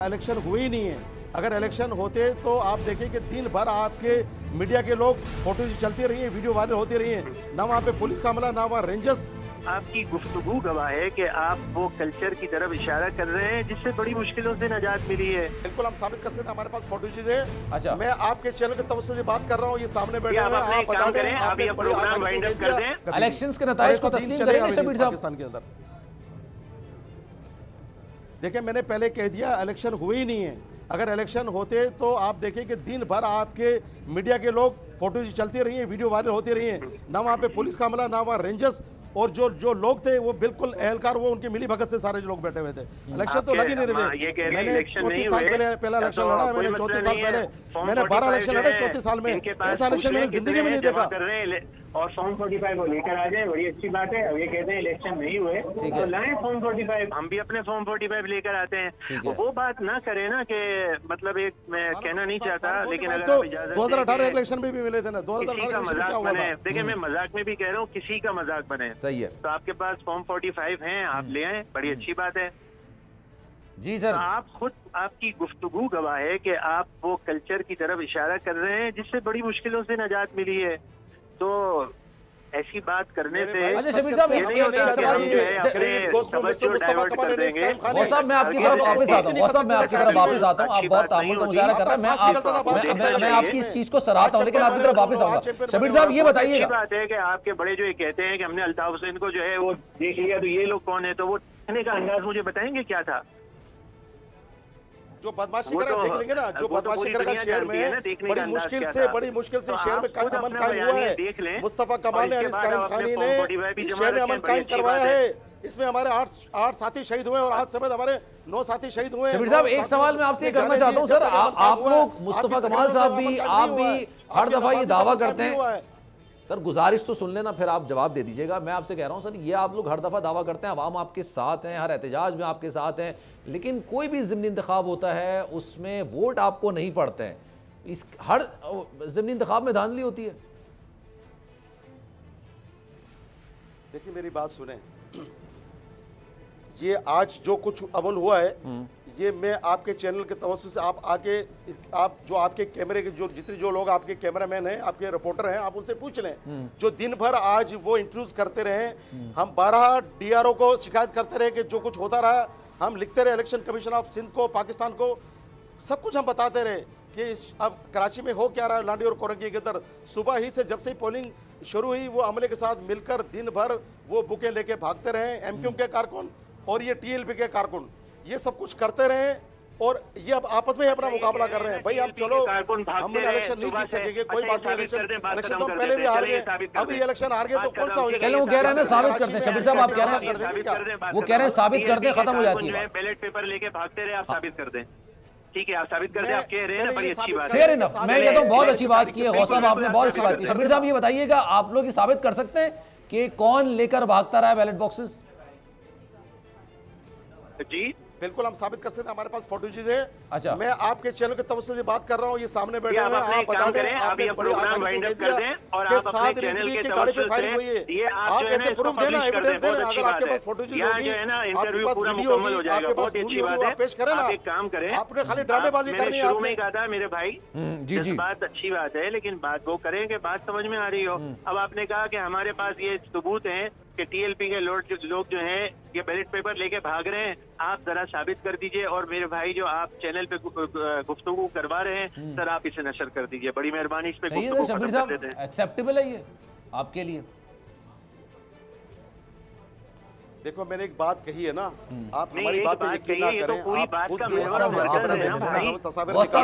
Election हुए ही नहीं है। अगर इलेक्शन होते तो आप देखें कि दिन भर आपके मीडिया के लोग फोटो चलती रही है, वीडियो वायरल होती रही है, ना वहाँ पे पुलिस का अमला, ना वहाँ रेंजर्स। आपकी गुफ्तगू गवाह है कि आप वो कल्चर की तरफ इशारा कर रहे हैं जिससे बड़ी मुश्किलों से निजात मिली है। बिल्कुल हम साबित कर सकते हैं, हमारे पास फोटोज है। अच्छा, मैं आपके चैनल के तरफ से बात कर रहा हूँ, ये सामने बैठे हैं, आप बता दें, आप ये प्रोग्राम वाइंड अप कर दें। इलेक्शंस के नतीजे को तस्लीम करेंगे शबीर साहब? पाकिस्तान के अंदर देखिए, मैंने पहले कह दिया इलेक्शन हुए ही नहीं है। अगर इलेक्शन होते तो आप देखें कि दिन भर आपके मीडिया के लोग फोटो चलती रही है, वीडियो वायरल होती रही है, ना वहाँ पे पुलिस का अमला, ना वहाँ रेंजर्स, और जो लोग थे वो बिल्कुल एहलकार, वो उनकी मिली भगत से सारे लोग बैठे हुए थे। इलेक्शन तो लगे नहीं रहे। मैंने 34 साल पहला इलेक्शन लड़ा है, मैंने 34 साल पहले मैंने 12 इलेक्शन लड़े 34 साल में। ऐसा इलेक्शन मैंने जिंदगी में नहीं देखा। और फॉर्म 45 को लेकर आ जाए, बड़ी अच्छी बात है। अब ये कहते हैं इलेक्शन नहीं हुए तो लाएं फॉर्म 45, हम भी अपने फॉर्म 45 लेकर आते हैं। वो बात ना करे ना कि मतलब एक मैं कहना नहीं चाहता, लेकिन अगर 2018 इलेक्शन में भी मिले थे ना, 2018 मजाक बने। देखिए, मैं मजाक में भी कह रहा हूँ, किसी का मजाक बने। सही है। तो आपके पास फॉर्म 45 हैं, आप ले आए, बड़ी अच्छी बात है। जी सर, आप खुद, आपकी गुफ्तगू गवाह है कि आप वो कल्चर की तरफ इशारा कर रहे हैं जिससे बड़ी मुश्किलों से निजात मिली है। तो ऐसी बात करने से अच्छा शबीर साहब, ये नहीं होता कि हम जो है अपने तवज्जो डाइवर्ट कर देंगे। वो साहब मैं आपकी तरफ वापस आता हूँ, वो साहब मैं आपकी तरफ वापस आता हूँ। आप बहुत तामुल का मुजाहरा कर रहे हैं, मैं आपकी इस चीज को सराहता हूँ, लेकिन आपकी तरफ वापस आऊंगा। शबीर साहब ये बताइएगा, बात है कि आपके बड़े जो ये कहते हैं कि हमने अल्ताफ हुसैन को जो है वो देख लिया, तो ये लोग कौन है, तो वो कहने का अंदाज मुझे बताएंगे क्या था? जो बदमाशी करेगा देख लेंगे ना, जो बदमाशी करेगा शहर में बड़ी मुश्किल से शहर में अमन कायम हुआ है। मुस्तफा कमाल ने, अनीस कायम खानी ने इस शहर में अमन कायम करवाया है। इसमें हमारे 8 साथी शहीद हुए और आज समेत हमारे 9 साथी शहीद हुए। शबीर साहब एक सवाल मैं आपसे करना चाहता हूँ सर, आप लोग, मुस्तफा कमाल साहब भी, आप भी हर दफा ये दावा करते हैं सर, गुजारिश तो सुन लेना फिर आप जवाब दे दीजिएगा। मैं आपसे कह रहा हूं सर, ये आप लोग हर दफ़ा दावा करते हैं अवाम आपके साथ हैं, हर एहतजाज में आपके साथ हैं, लेकिन कोई भी ज़िमनी इंतखाब होता है उसमें वोट आपको नहीं पड़ते हैं। इस हर ज़िमनी इंतखाब में धांधली होती है। देखिए मेरी बात सुने, ये आज जो कुछ अमल हुआ है, ये मैं आपके चैनल के तवज्जो से आप आके आप जो आपके कैमरे के जितने जो लोग आपके कैमरामैन हैं, आपके रिपोर्टर हैं, आप उनसे पूछ लें, जो दिन भर आज वो इंटरव्यूज करते रहे। हम 12 DRO को शिकायत करते रहे कि जो कुछ होता रहा, हम लिखते रहे इलेक्शन कमीशन ऑफ सिंध को, पाकिस्तान को, सब कुछ हम बताते रहे कि अब कराची में हो क्या रहा है। लांडी और कोरंगी के अंदर सुबह ही से जब से ही पोलिंग शुरू हुई, वो अमले के साथ मिलकर दिन भर वो बुकें लेके भागते रहे। MQM के कारकुन और ये TLP के कारकुन ये सब कुछ करते रहे, और ये अब आपस में अपना मुकाबला कर रहे हैं। भाई हम चलो, हम इलेक्शन नहीं जीत सकेंगे, कोई बात नहीं, इलेक्शन तो पहले भी हार गए, अभी इलेक्शन हार गए तो कौन सा हो जाएगा? चलो वो कह रहे हैं ना साबित करते हैं, शबीर साहब आप कह रहे हैं, वो कह रहे हैं साबित कर दें, खत्म हो जाती है। बैलेट पेपर लेके भागते रहे, आप साबित कर दें। ठीक है, आप साबित कर दें, आप कह रहे हैं ना, बड़ी अच्छी बात है। फेयर इनफ, मैं कहता हूँ बहुत अच्छी बात की है गौस साहब, आपने बहुत अच्छी बात की। शबीर साहब ये बताइएगा, आप लोग ये साबित कर सकते हैं कि कौन लेकर भागता रहा है बैलेट बॉक्सेस? जी बिल्कुल हम साबित कर सकते हैं, हमारे पास फोटोज है। अच्छा, मैं आपके चैनल के तवज्जो से बात कर रहा हूँ, ये सामने बैठे हैं, आप बता दें, आप ये प्रोग्राम वाइंड अप कर दें और आप अपने चैनल के गाड़ी पे फायरिंग हुई है, ये आप कैसे प्रूफ देना, एविडेंस देना। अगर आपके पास फोटोज होगी, आपके पास वीडियो होगी, आपके पास वीडियो होगी, आप पेश करें ना। एक काम करें, आपने खाली ड्रामेबाजी करनी है। शुरू में कहा था मेरे भाई, जी जी, बात अच्छी बात है, लेकिन बात वो करें कि बात समझ में आ रही हो। अब आपने कहा कि हमारे पास ये सबूत हैं कि TLP के लोग जो हैं ये बैलेट पेपर लेके भाग रहे हैं, आप जरा साबित कर दीजिए। और मेरे भाई जो आप चैनल पे गुफ्तगू करवा रहे हैं, सर आप इसे नशर कर दीजिए, बड़ी मेहरबानी। इस पे गुफ्तगू शबीर साहब एक्सेप्टेबल है ये आपके लिए? देखो मैंने एक बात कही है ना, आप हमारी बात पे यकीन ना करें, आप खुद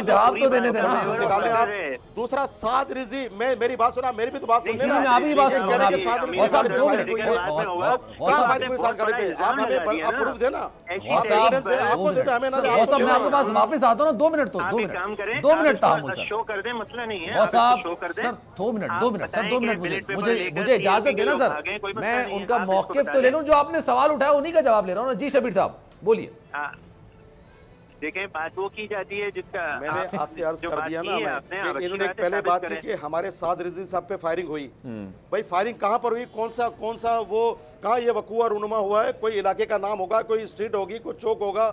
जवाब तो देने देना। आप दूसरा साद रिजी, मैं मेरी बात सुना, मेरी भी तो बात सुनने ना, आप ही बात सुनो। आप हमें प्रूफ देना, आपको देते हमें ना। मैं आपके पास वापस आता हूँ ना, 2 मिनट तो 2 मिनट था शो कर दे, मसला नहीं है सर, 2 मिनट सर, 2 मिनट मुझे इजाजत देना सर, मैं उनका मौकिफ तो ले लूं। जो आपने सवाल उठाया उन्हीं का जवाब ले रहा हूँ ना। जी शबीर साहब बोलिए। देखें, बात वो की जाती है जिसका मैंने आपसे अर्ज कर दिया ना कि इन्होंने पहले बात की कि हमारे साद रिजवी साहब पे फायरिंग हुई। भाई फायरिंग कहाँ पर हुई, कौन सा वो कहाँ ये वकूआ रूनुमा हुआ है? कोई इलाके का नाम होगा, कोई स्ट्रीट होगी, कोई चौक होगा,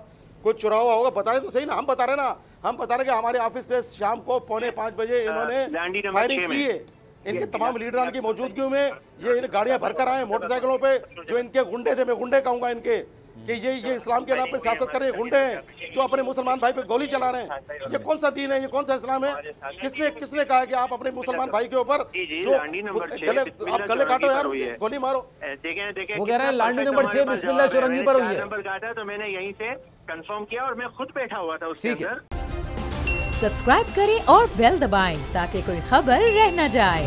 कोई चुरा हुआ होगा, बताएं तो सही ना। हम बता रहे ना, हम बता रहे कि हमारे ऑफिस पे शाम को 4:45 बजे इन्होंने फायरिंग की है। इनके तमाम लीडरान की मौजूदगी में ये इन गाड़ियां भरकर आए मोटरसाइकिलों पे, जो इनके गुंडे थे, मैं गुंडे कहूंगा इनके, कि ये इस्लाम के नाम पे सियासत कर रहे गुंडे हैं जो अपने मुसलमान भाई पे गोली चला रहे हैं। ये कौन सा दीन है, ये कौन सा इस्लाम है? किसने कहा कि आप अपने मुसलमान भाई के ऊपर जो आप गले काटो यार, गोली मारो? देखें वो कह रहे हैं लांडी नंबर 6 बिस्मिल्लाह चौरंगी पर हुई है। नंबर काटा तो मैंने यहीं से कंफर्म किया और मैं खुद बैठा हुआ था उसके अंदर। सब्सक्राइब करें और बेल दबाएं ताकि कोई खबर रह न जाए।